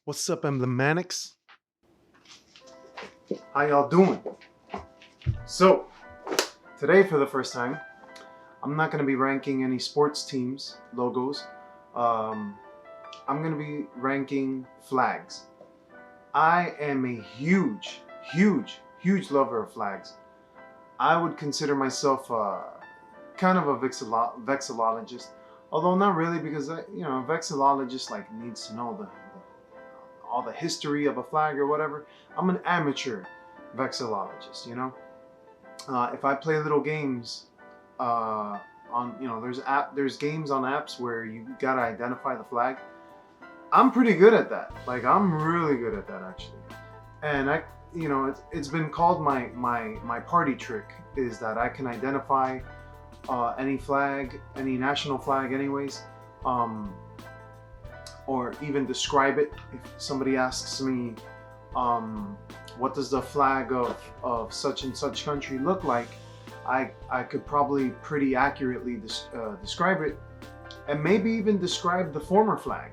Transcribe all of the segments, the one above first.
What's up, emblematics? How y'all doing? So, today for the first time, I'm not going to be ranking any sports teams, logos. Um, I'm going to be ranking flags. I am a huge lover of flags. I would consider myself kind of a vexillologist, although not really because a vexillologist like needs to know all the history of a flag or whatever. I'm an amateur vexillologist. If I play little games on, there's games on apps where you gotta identify the flag. I'm pretty good at that. Like I'm really good at that actually. And it's been called my party trick is that I can identify any flag, any national flag, anyways. Um, or even describe it. If somebody asks me, what does the flag of such and such country look like, I could probably pretty accurately describe it, and maybe even describe the former flag.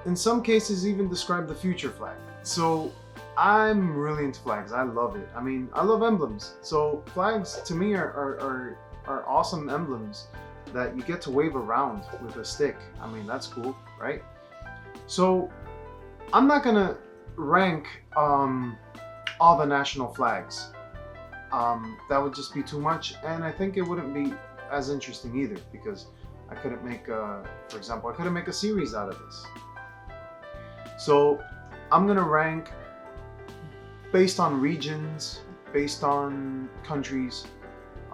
In some cases, even describe the future flag. So I'm really into flags. I love it. I mean, I love emblems. So flags to me are awesome emblems that you get to wave around with a stick. I mean, that's cool, right? So I'm not gonna rank all the national flags. That would just be too much, and I think it wouldn't be as interesting either because I couldn't make, for example, I couldn't make a series out of this. So I'm gonna rank based on regions, based on countries.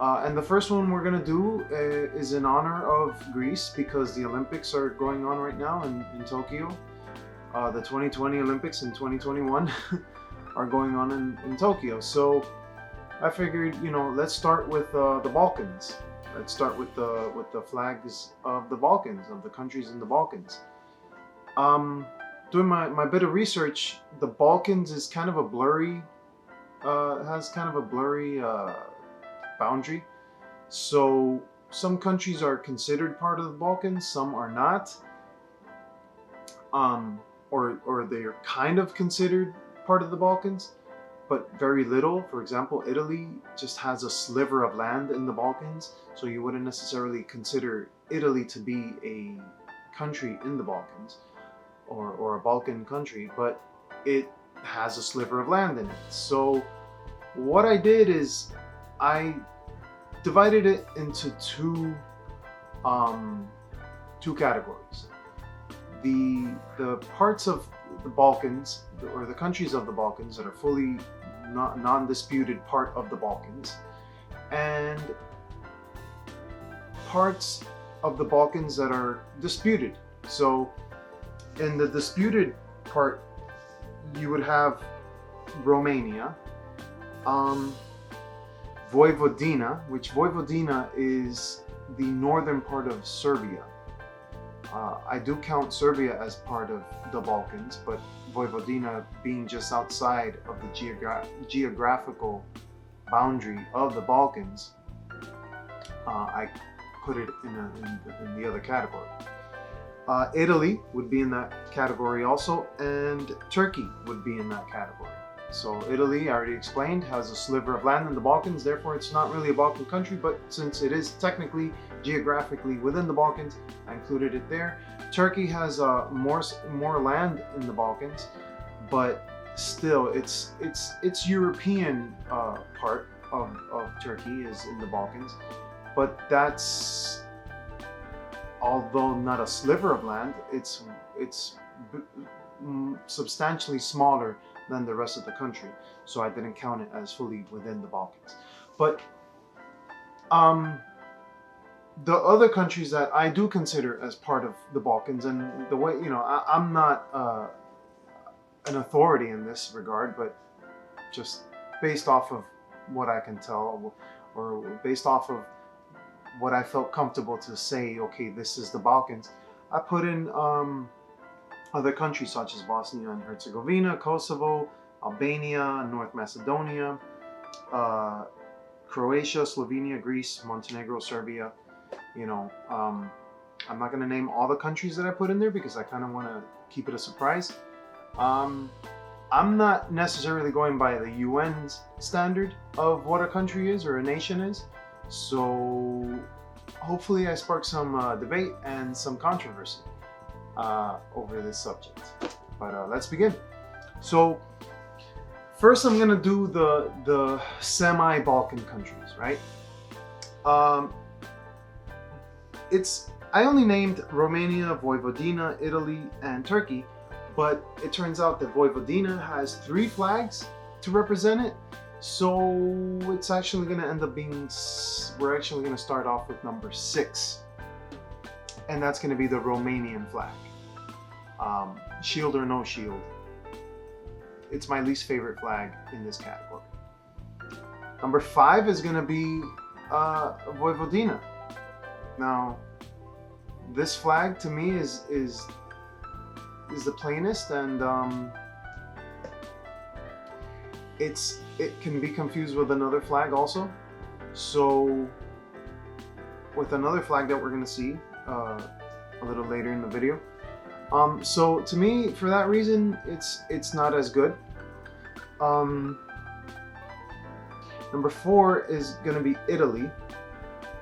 And the first one we're gonna do is in honor of Greece because the Olympics are going on right now in Tokyo. The 2020 Olympics and 2021 are going on in Tokyo. So I figured, let's start with the Balkans. Let's start with the flags of the Balkans, of the countries in the Balkans. Doing my bit of research, the Balkans is kind of a blurry, has kind of a blurry boundary. So some countries are considered part of the Balkans, some are not. Or they're kind of considered part of the Balkans, but very little. For example, Italy just has a sliver of land in the Balkans, so you wouldn't necessarily consider Italy to be a country in the Balkans or a Balkan country, but it has a sliver of land in it. So what I did is I divided it into two categories. The parts of the Balkans, or the countries of the Balkans that are fully non-disputed part of the Balkans, and parts of the Balkans that are disputed. So in the disputed part, you would have Romania, Vojvodina, which Vojvodina is the northern part of Serbia. I do count Serbia as part of the Balkans, but Vojvodina being just outside of the geographical boundary of the Balkans, I put it in the other category. Italy would be in that category also, and Turkey would be in that category. So Italy, I already explained, has a sliver of land in the Balkans, therefore it's not really a Balkan country, but since it is technically geographically within the Balkans, I included it there. Turkey has more land in the Balkans, but still it's European part of Turkey is in the Balkans, but that's, although not a sliver of land, it's substantially smaller than the rest of the country, so I didn't count it as fully within the Balkans. But the other countries that I do consider as part of the Balkans, and the way, I'm not an authority in this regard, but just based off of what I can tell, or based off of what I felt comfortable to say, okay, this is the Balkans, I put in other countries such as Bosnia and Herzegovina, Kosovo, Albania, North Macedonia, Croatia, Slovenia, Greece, Montenegro, Serbia. I'm not going to name all the countries that I put in there because I kind of want to keep it a surprise. I'm not necessarily going by the UN's standard of what a country is or a nation is, so hopefully I spark some debate and some controversy over this subject. But let's begin. So first I'm gonna do the semi-Balkan countries, right? I only named Romania, Vojvodina, Italy, and Turkey, but it turns out that Vojvodina has 3 flags to represent it, so it's actually going to end up being, we're actually going to start off with number 6, and that's going to be the Romanian flag. Shield or no shield, it's my least favorite flag in this category. Number 5 is going to be Vojvodina. Now, this flag to me is the plainest, and it can be confused with another flag also. So with another flag that we're going to see a little later in the video. So to me, for that reason, it's not as good. Number 4 is going to be Italy.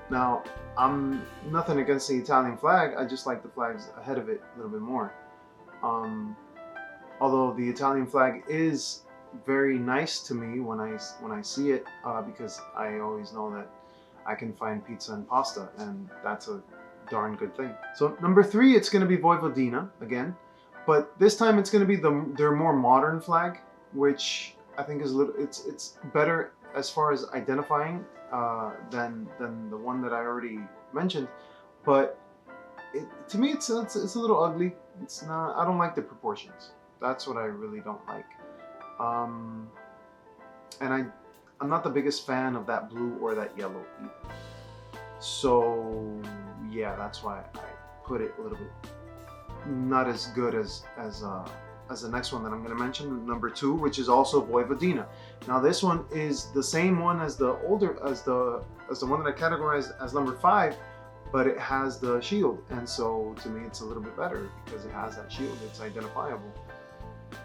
Now, I'm nothing against the Italian flag, I just like the flags ahead of it a little bit more. Although the Italian flag is very nice to me when I see it, because I always know that I can find pizza and pasta, and that's a darn good thing. So number 3, it's going to be Vojvodina again, but this time it's going to be their more modern flag, which I think is it's better as far as identifying than the one that I already mentioned, but to me it's a little ugly. It's not. I don't like the proportions. That's what I really don't like. And I'm not the biggest fan of that blue or that yellow either. So yeah, that's why I put it a little bit not as good as the next one that I'm going to mention, number 2, which is also Vojvodina. Now this one is the same one as the one that I categorized as number 5, but it has the shield, and so to me it's a little bit better because it has that shield. It's identifiable,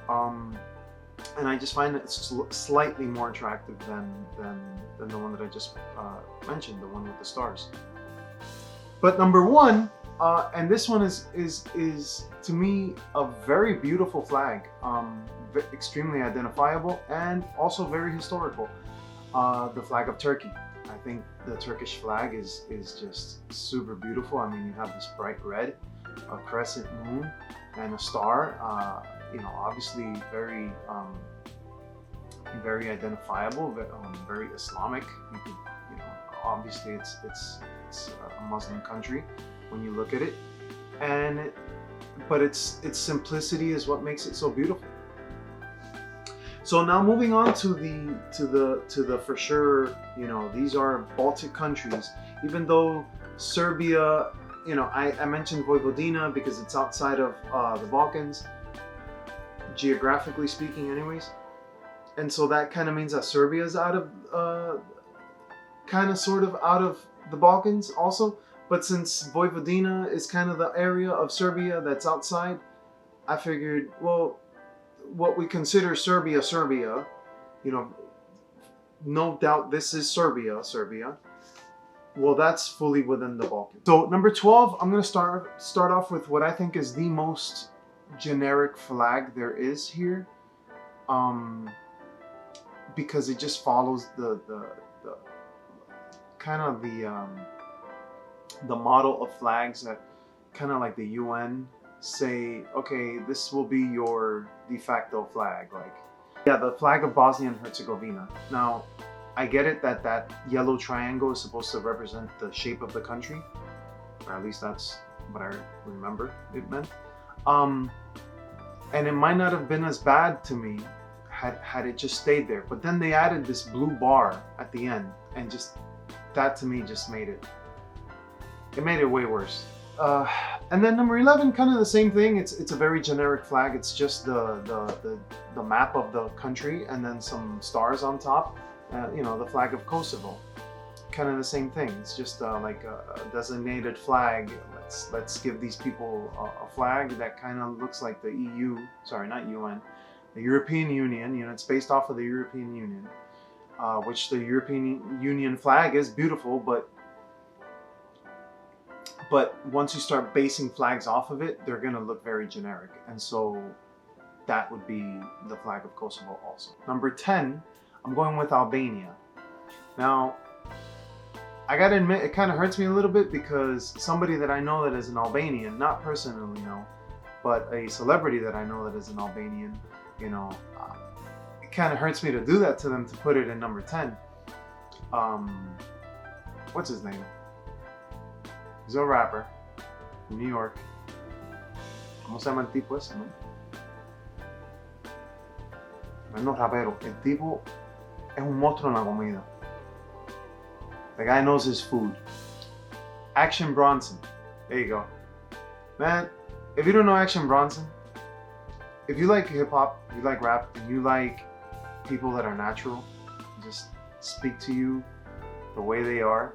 and I just find it slightly more attractive than the one that I just mentioned, the one with the stars. But number 1. And this one is to me a very beautiful flag, extremely identifiable and also very historical. The flag of Turkey. I think the Turkish flag is just super beautiful. I mean, you have this bright red, a crescent moon, and a star. Obviously very identifiable, very Islamic. Obviously it's a Muslim country when you look at it, but its simplicity is what makes it so beautiful. So now moving on to the for sure, these are Baltic countries. Even though Serbia, I mentioned Vojvodina because it's outside of the Balkans, geographically speaking, anyways, and so that kind of means that Serbia is out of, sort of out of the Balkans also. But since Vojvodina is kind of the area of Serbia that's outside, I figured, well, what we consider Serbia, no doubt this is Serbia. Well, that's fully within the Balkans. So number 12, I'm going to start off with what I think is the most generic flag there is here, because it just follows the kind of the model of flags that kind of like the UN say, okay, this will be your de facto flag. Like, yeah, the flag of Bosnia and Herzegovina. Now, I get it that yellow triangle is supposed to represent the shape of the country, or at least that's what I remember it meant. And it might not have been as bad to me had it just stayed there. But then they added this blue bar at the end, and just that to me just made it way worse. And then number 11, kind of the same thing. It's a very generic flag. It's just the map of the country and then some stars on top. The flag of Kosovo. Kind of the same thing. It's just like a designated flag, let's let's give these people a flag that kind of looks like the EU, sorry, not UN, the European Union. You know, it's based off of the European Union, which the European Union flag is beautiful, but once you start basing flags off of it, they're gonna look very generic, and so that would be the flag of Kosovo also. Number 10, I'm going with Albania. Now, I gotta admit, it kind of hurts me a little bit because somebody that I know that is an Albanian, not personally know, but a celebrity that I know that is an Albanian, you know, it kind of hurts me to do that to them, to put it in number 10. What's his name? He's a rapper from New York. ¿Cómo se llama el tipo ese, no? No es rapero. El tipo es un monstruo en la comida. The guy knows his food. Action Bronson. There you go. Man, if you don't know Action Bronson, if you like hip hop, if you like rap, and you like people that are natural, just speak to you the way they are,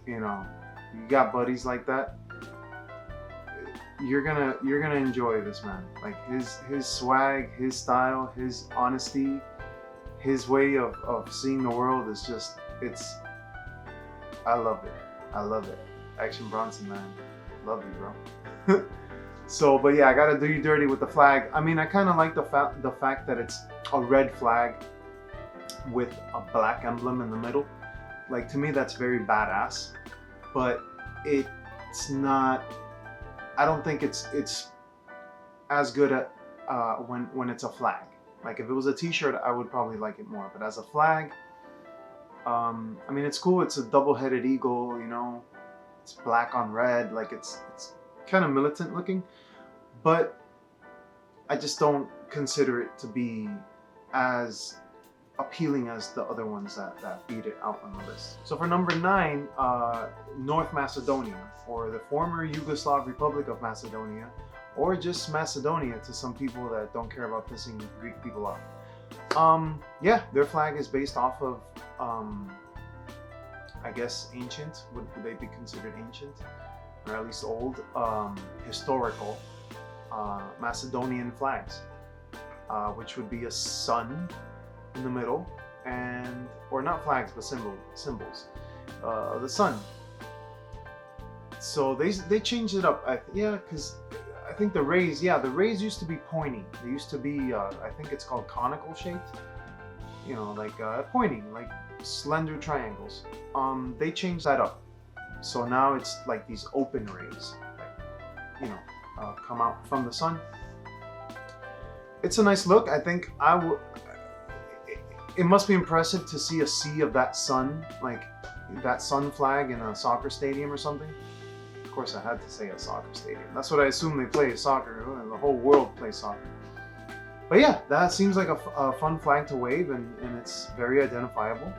you know, you got buddies like that, you're gonna enjoy this man. Like his swag, his style, his honesty, his way of seeing the world is just, I love it. I love it. Action Bronson, man. Love you, bro. So, but yeah, I gotta do you dirty with the flag. I mean, I kind of like the fact that it's a red flag with a black emblem in the middle. Like, to me, that's very badass. But it's not, I don't think it's as good at when it's a flag. Like, if it was a t-shirt, I would probably like it more. But as a flag, I mean, it's cool. It's a double-headed eagle, you know. It's black on red. Like, it's kind of militant looking. But I just don't consider it to be as appealing as the other ones that beat it out on the list. So for number 9, North Macedonia, or the former Yugoslav Republic of Macedonia, or just Macedonia to some people that don't care about pissing Greek people off. Yeah, their flag is based off of, I guess, ancient. Would they be considered ancient? Or at least old, historical Macedonian flags, which would be a sun in the middle, and, or not flags, but symbols. The sun. So they changed it up. Yeah, because I think the rays used to be pointy. They used to be, I think it's called conical shaped. You know, like pointing, like slender triangles. They changed that up. So now it's like these open rays that, you know, come out from the sun. It's a nice look. I think it must be impressive to see a sea of that sun, like that sun flag in a soccer stadium or something. Of course, I had to say a soccer stadium. That's what I assume they play, soccer. The whole world plays soccer. But yeah, that seems like a fun flag to wave, and it's very identifiable.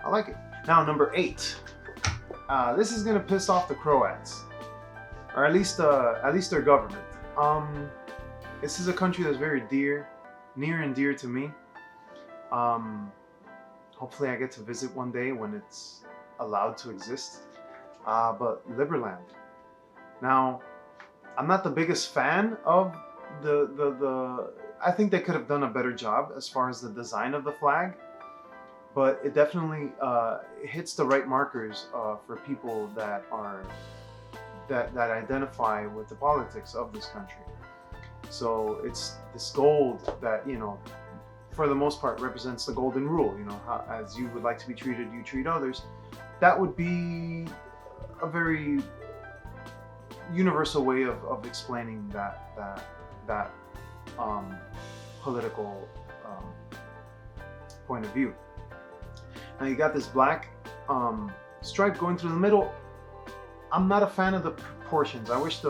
I like it. Now, number 8. This is gonna piss off the Croats, or at least their government. This is a country that's very near and dear to me. Hopefully I get to visit one day when it's allowed to exist. But Liberland. Now, I'm not the biggest fan of the I think they could have done a better job as far as the design of the flag, but it definitely hits the right markers for people that identify with the politics of this country. So it's this gold that, you know, for the most part represents the golden rule. You know, how, as you would like to be treated, you treat others. That would be a very universal way of explaining that political point of view. Now you got this black stripe going through the middle. I'm not a fan of the proportions. I wish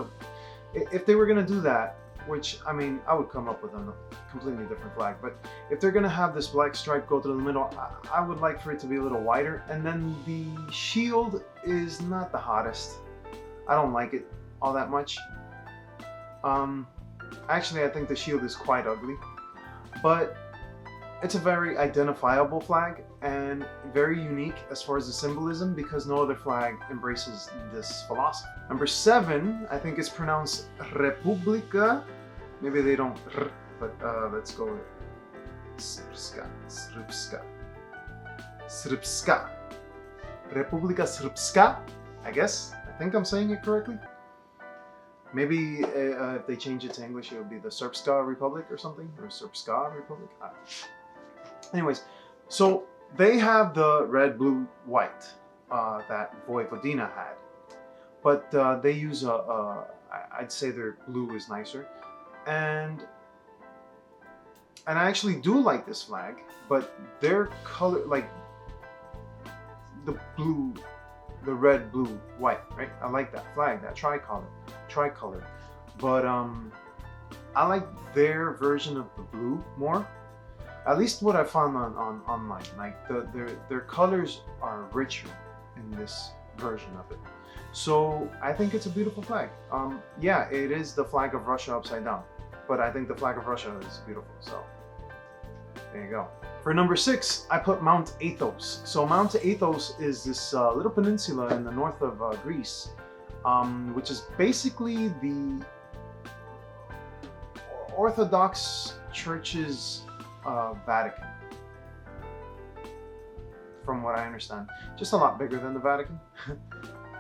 if they were gonna do that, which, I mean, I would come up with a completely different flag, but if they're gonna have this black stripe go through the middle, I would like for it to be a little wider. And then the shield is not the hottest. I don't like it all that much. Actually, I think the shield is quite ugly, but it's a very identifiable flag and very unique as far as the symbolism because no other flag embraces this philosophy. Number 7, I think it's pronounced Republika. Maybe they don't but let's go with Srpska. Republika Srpska, I guess. I think I'm saying it correctly. Maybe if they change it to English, it would be the Srpska Republic or something, or Srpska Republic. Anyways, so they have the red, blue, white that Vojvodina had, but they use I'd say their blue is nicer, and I actually do like this flag, but their color, like the blue, the red, blue, white, right? I like that flag, that tricolor, but I like their version of the blue more. At least what I found on online, like their colors are richer in this version of it. So I think it's a beautiful flag. Yeah, it is the flag of Russia upside down, but I think the flag of Russia is beautiful. So there you go. For number 6, I put Mount Athos. So Mount Athos is this little peninsula in the north of Greece, which is basically the Orthodox Church's Vatican, from what I understand. Just a lot bigger than the Vatican,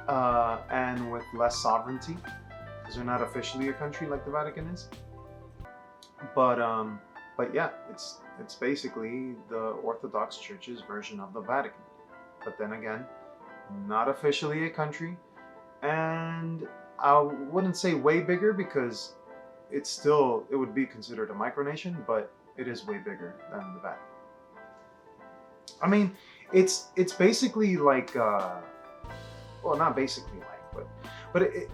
and with less sovereignty, because they're not officially a country like the Vatican is. But yeah, it's basically the Orthodox Church's version of the Vatican. But then again, not officially a country, and I wouldn't say way bigger because it would be considered a micronation, but it is way bigger than the Vatican. I mean, it's basically like, well, not basically like, but it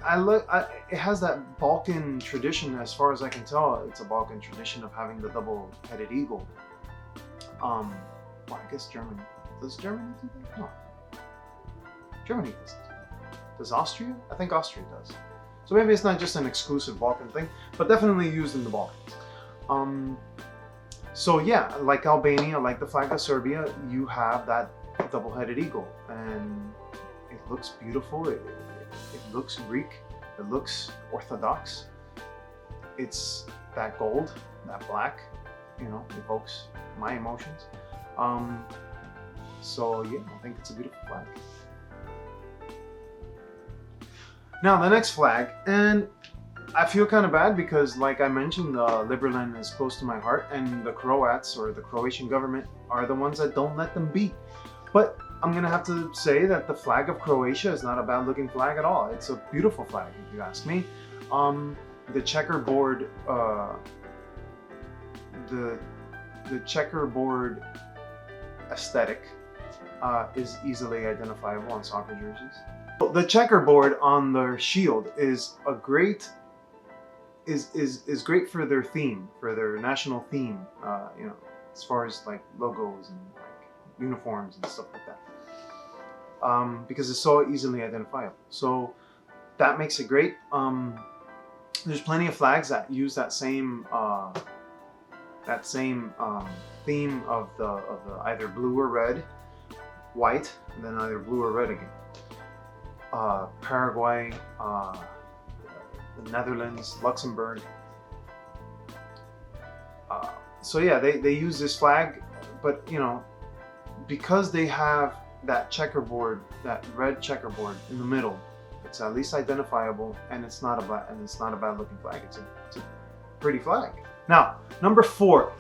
has that Balkan tradition. As far as I can tell, it's a Balkan tradition of having the double-headed eagle. Well, I guess Germany. Does Germany do that? No. Germany doesn't. Does Austria? I think Austria does. So maybe it's not just an exclusive Balkan thing, but definitely used in the Balkans. So yeah, like Albania, like the flag of Serbia, you have that double-headed eagle, and it looks beautiful. It looks Greek. It looks Orthodox. It's that gold, that black, evokes my emotions. So yeah, I think it's a beautiful flag. Now the next flag, and I feel kind of bad because, like I mentioned, Liberland is close to my heart, and the Croats, or the Croatian government, are the ones that don't let them be. But I'm gonna have to say that the flag of Croatia is not a bad looking flag at all. It's a beautiful flag, if you ask me. The checkerboard, the checkerboard aesthetic is easily identifiable on soccer jerseys. The checkerboard on their shield is great for their theme, for their national theme. As far as like logos and like uniforms and stuff like that. Because it's so easily identifiable. So that makes it great. There's plenty of flags that use that same theme of the either blue or red, white, and then either blue or red again. Paraguay, the Netherlands, Luxembourg. So yeah, they use this flag, but because they have that checkerboard, that red checkerboard in the middle, it's at least identifiable, and it's not a bad looking flag. It's a pretty flag. Now, number 4,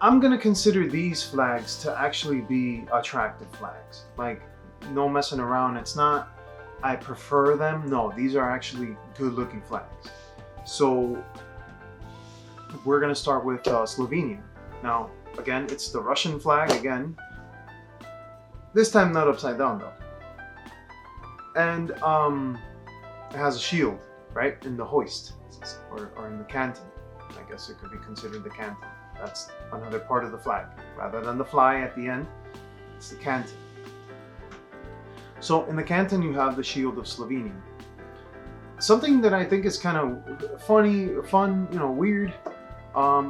I'm gonna consider these flags to actually be attractive flags. Like, no messing around. It's not I prefer them. No, these are actually good looking flags. So we're gonna start with Slovenia. Now, again, it's the Russian flag again. This time not upside down though. And it has a shield, right, in the hoist, or in the canton. I guess it could be considered the canton. That's another part of the flag. Rather than the fly at the end, it's the canton. So in the canton you have the shield of Slovenia. Something that I think is kind of fun, weird,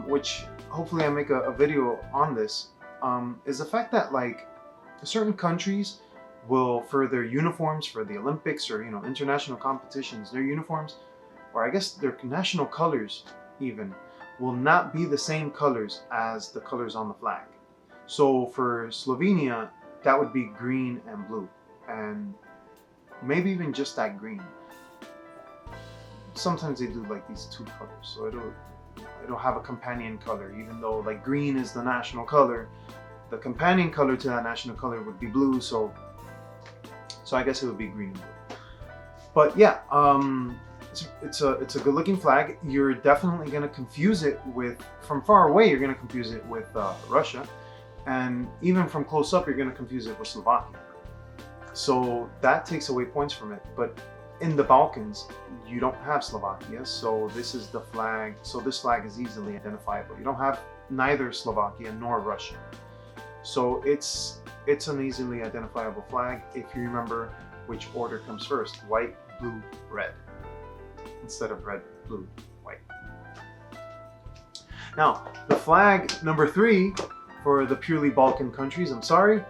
which hopefully I make a video on this, is the fact that like certain countries will, for their uniforms for the Olympics or international competitions, their uniforms, or I guess their national colors even, will not be the same colors as the colors on the flag. So for Slovenia, that would be green and blue, and maybe even just that green. Sometimes they do like these two colors, so it'll have a companion color, even though like green is the national color. The companion color to that national color would be blue, so I guess it would be green and blue. But yeah, it's a good looking flag. You're definitely gonna confuse it with, from far away, you're gonna confuse it with Russia, and even from close up, you're gonna confuse it with Slovakia. So that takes away points from it. But in the Balkans, you don't have Slovakia, so this is the flag. So this flag is easily identifiable. You don't have neither Slovakia nor Russia. So it's an easily identifiable flag if you remember which order comes first: white, blue, red, instead of red, blue, white. Now, the flag number 3 for the purely Balkan countries, I'm sorry,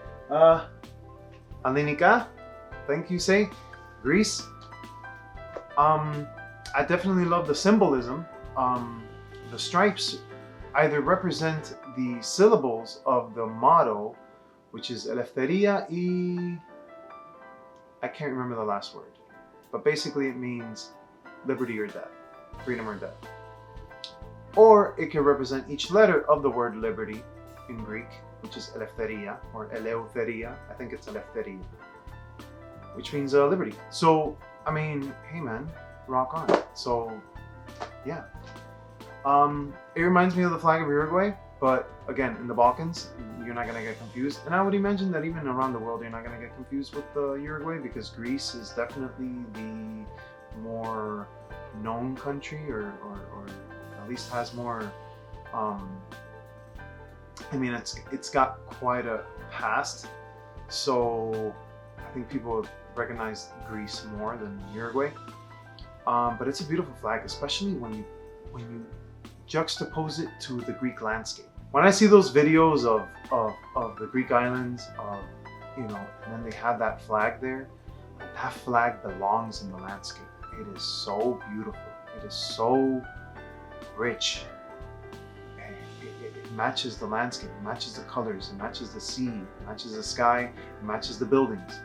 Alenika, thank you, say, Greece. I definitely love the symbolism. The stripes either represent the syllables of the motto, which is Eleftheria y... I can't remember the last word, but basically it means liberty or death, freedom or death. Or it can represent each letter of the word liberty in Greek, which is Eleftheria or Eleutheria. I think it's Eleftheria, which means liberty. So, I mean, hey man, rock on. So, yeah. It reminds me of the flag of Uruguay, but again, in the Balkans, you're not going to get confused. And I would imagine that even around the world, you're not going to get confused with Uruguay, because Greece is definitely the more known country, or at least has more, I mean, it's got quite a past. So I think people recognize Greece more than Uruguay. But it's a beautiful flag, especially when you juxtapose it to the Greek landscape. When I see those videos of the Greek islands, and then they have that flag there, that flag belongs in the landscape. It is so beautiful. It is so rich. It matches the landscape, it matches the colors, it matches the sea, it matches the sky, it matches the buildings.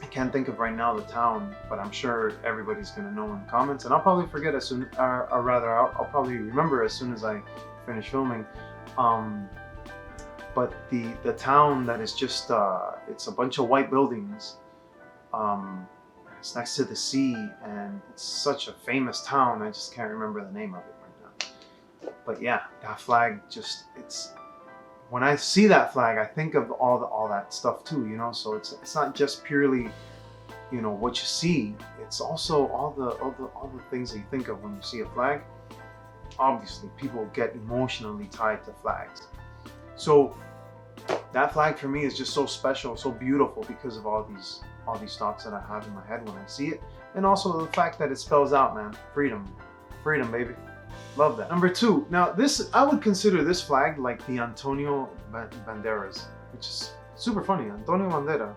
I can't think of right now the town, but I'm sure everybody's gonna know in the comments, and I'll probably forget as soon, or rather, I'll probably remember as soon as I finish filming. But the town that is just, it's a bunch of white buildings. It's next to the sea, and it's such a famous town. I just can't remember the name of it right now. But yeah, that flag just, when I see that flag, I think of all that stuff too, So it's not just purely, what you see. It's also all the things that you think of when you see a flag. Obviously, people get emotionally tied to flags. So that flag for me is just so special, so beautiful, because of all these thoughts that I have in my head when I see it, and also the fact that it spells out, man, freedom, baby. Love that. Number 2. Now I would consider this flag like the Antonio Banderas, which is super funny. Antonio Bandera,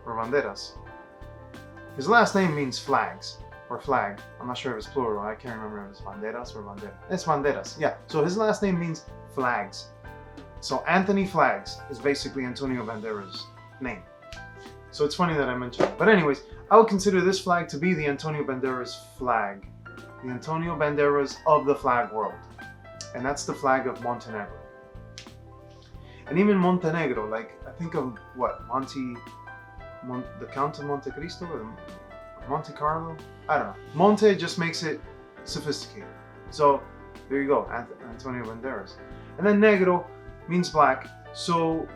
or Banderas. His last name means flags, or flag. I'm not sure if it's plural. I can't remember if it's Banderas or Bandera. It's Banderas, yeah. So his last name means flags. So Anthony Flags is basically Antonio Banderas' name. So it's funny that I mentioned it. But anyways, I would consider this flag to be the Antonio Banderas flag. The Antonio Banderas of the flag world. And that's the flag of Montenegro. And even Montenegro, like, I think of what? The Count of Monte Cristo, or Monte Carlo? I don't know. Monte just makes it sophisticated. So there you go, Antonio Banderas. And then Negro means black. So,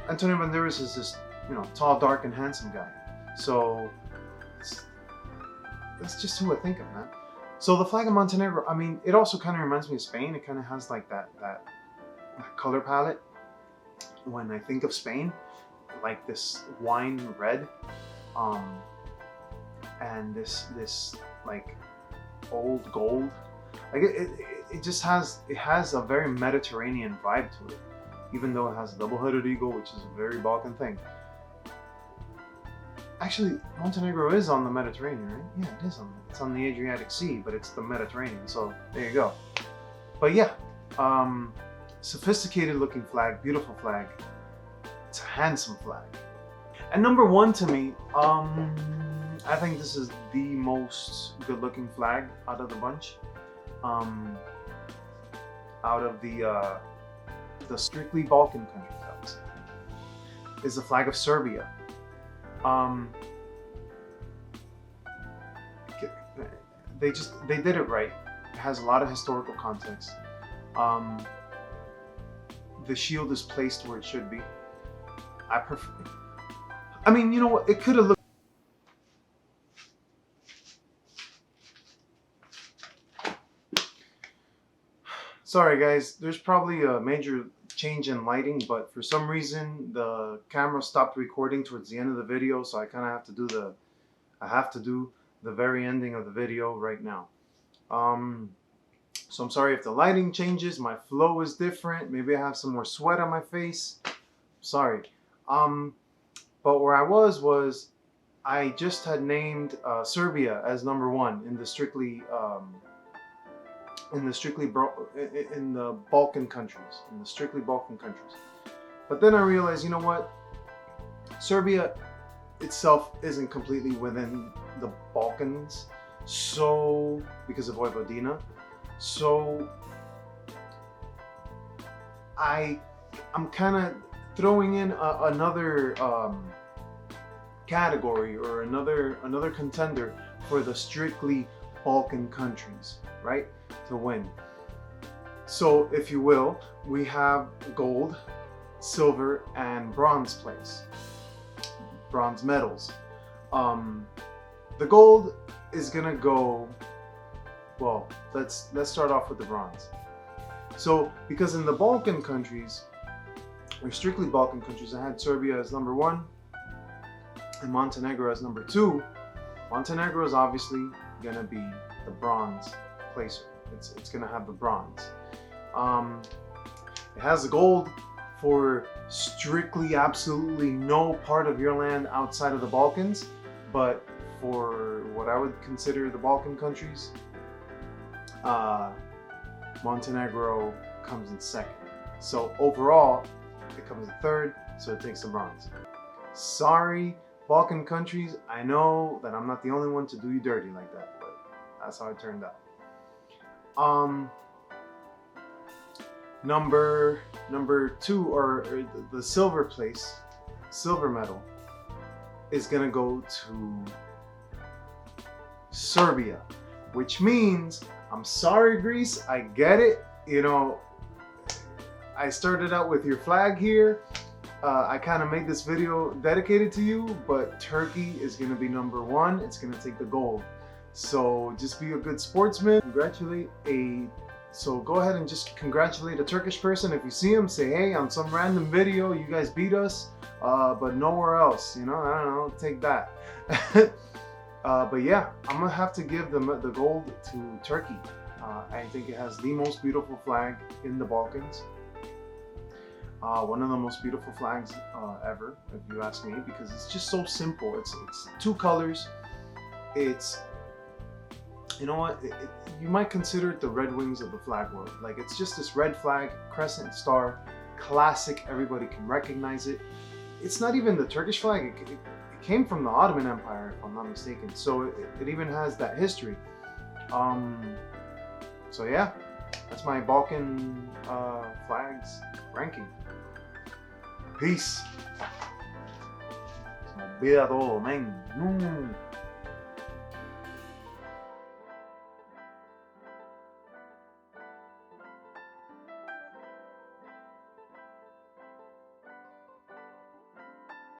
Antonio Banderas is this, tall, dark, and handsome guy. So that's just who I think of, man. So the flag of Montenegro, I mean, it also kind of reminds me of Spain. It kind of has like that color palette. When I think of Spain, like this wine red, and this like old gold. Like it just has a very Mediterranean vibe to it, even though it has a double-headed eagle, which is a very Balkan thing. Actually, Montenegro is on the Mediterranean, right? Yeah, it is it's on the Adriatic Sea, but it's the Mediterranean, so there you go. But yeah, sophisticated looking flag, beautiful flag. It's a handsome flag. And number one to me, I think this is the most good looking flag out of the bunch. Out of the strictly Balkan countries, I would say, is the flag of Serbia. They did it right. It has a lot of historical context. The shield is placed where it should be. I mean, you know what? It could have looked. Sorry guys, there's probably a major change in lighting, but for some reason the camera stopped recording towards the end of the video, so I kind of have to do the very ending of the video right now. So I'm sorry if the lighting changes, my flow is different, maybe I have some more sweat on my face. Sorry. But where I was I just had named Serbia as number one in the Balkan countries, strictly Balkan countries. But then I realized, you know what? Serbia itself isn't completely within the Balkans, so because of Vojvodina. So I'm kind of throwing in another category or another contender for the strictly Balkan countries, right? To win. So, if you will, we have gold, silver, and bronze place. Bronze medals. The gold is gonna go. Well, let's start off with the bronze. So, because in the Balkan countries, or strictly Balkan countries, I had Serbia as number one and Montenegro as number two. Montenegro is obviously gonna be the bronze placer. It's gonna have the bronze. It has the gold for strictly absolutely no part of your land outside of the Balkans, but for what I would consider the Balkan countries, Montenegro comes in second. So overall, it comes in third, so it takes the bronze. Sorry, Balkan countries, I know that I'm not the only one to do you dirty like that, but that's how it turned out. Number two, or the silver place, silver medal, is gonna go to Serbia, which means, I'm sorry Greece, I get it, you know, I started out with your flag here. I kind of made this video dedicated to you, but Turkey is going to be number one. It's going to take the gold. So just be a good sportsman. So go ahead and just congratulate a Turkish person. If you see him, say, hey, on some random video, you guys beat us, but nowhere else, you know, I don't know, take that. But yeah, I'm going to have to give the gold to Turkey. I think it has the most beautiful flag in the Balkans. One of the most beautiful flags ever, if you ask me, because it's just so simple. It's two colors. It's, you know what, you might consider it the Red Wings of the flag world. Like, it's just this red flag, crescent star, classic, everybody can recognize it. It's not even the Turkish flag, it came from the Ottoman Empire, if I'm not mistaken. So it even has that history. So yeah, that's my Balkan flags ranking. Peace. Se me olvida todo, men.